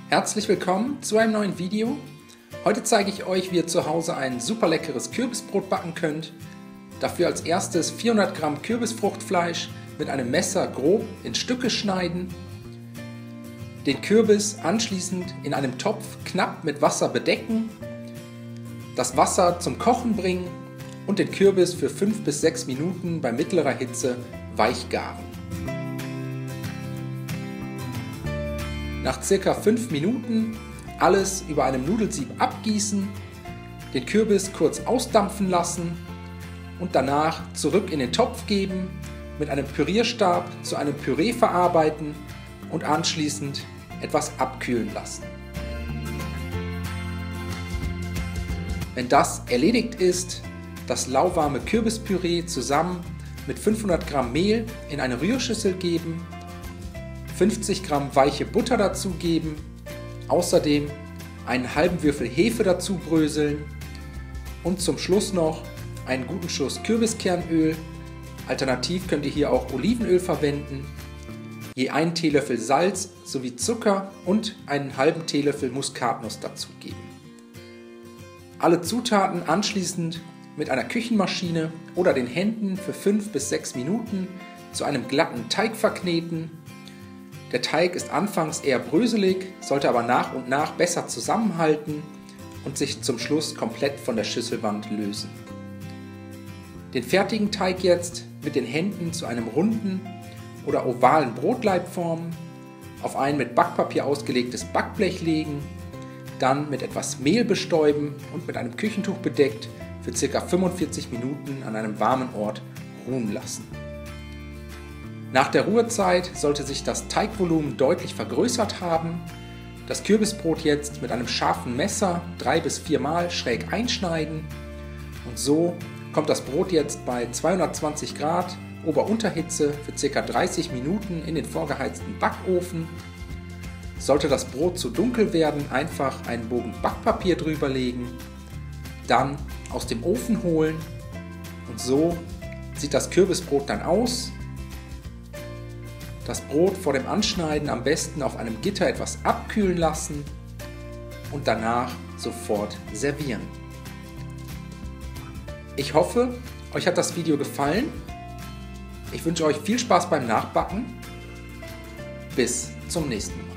Herzlich willkommen zu einem neuen Video. Heute zeige ich euch, wie ihr zu Hause ein super leckeres Kürbisbrot backen könnt. Dafür als erstes 400 Gramm Kürbisfruchtfleisch mit einem Messer grob in Stücke schneiden. Den Kürbis anschließend in einem Topf knapp mit Wasser bedecken. Das Wasser zum Kochen bringen und den Kürbis für 5 bis 6 Minuten bei mittlerer Hitze weich garen. Nach ca. 5 Minuten alles über einem Nudelsieb abgießen, den Kürbis kurz ausdampfen lassen und danach zurück in den Topf geben, mit einem Pürierstab zu einem Püree verarbeiten und anschließend etwas abkühlen lassen. Wenn das erledigt ist, das lauwarme Kürbispüree zusammen mit 500 Gramm Mehl in eine Rührschüssel geben, 50 Gramm weiche Butter dazugeben, außerdem einen halben Würfel Hefe dazu bröseln und zum Schluss noch einen guten Schuss Kürbiskernöl, alternativ könnt ihr hier auch Olivenöl verwenden, je einen Teelöffel Salz sowie Zucker und einen halben Teelöffel Muskatnuss dazugeben. Alle Zutaten anschließend mit einer Küchenmaschine oder den Händen für 5 bis 6 Minuten zu einem glatten Teig verkneten. Der Teig ist anfangs eher bröselig, sollte aber nach und nach besser zusammenhalten und sich zum Schluss komplett von der Schüsselwand lösen. Den fertigen Teig jetzt mit den Händen zu einem runden oder ovalen Brotlaib formen, auf ein mit Backpapier ausgelegtes Backblech legen, dann mit etwas Mehl bestäuben und mit einem Küchentuch bedeckt für ca. 45 Minuten an einem warmen Ort ruhen lassen. Nach der Ruhezeit sollte sich das Teigvolumen deutlich vergrößert haben. Das Kürbisbrot jetzt mit einem scharfen Messer 3 bis 4 Mal schräg einschneiden und so kommt das Brot jetzt bei 220 Grad Ober-Unterhitze für ca. 30 Minuten in den vorgeheizten Backofen. Sollte das Brot zu dunkel werden, einfach einen Bogen Backpapier drüber legen, dann aus dem Ofen holen und so sieht das Kürbisbrot dann aus. Das Brot vor dem Anschneiden am besten auf einem Gitter etwas abkühlen lassen und danach sofort servieren. Ich hoffe, euch hat das Video gefallen. Ich wünsche euch viel Spaß beim Nachbacken. Bis zum nächsten Mal.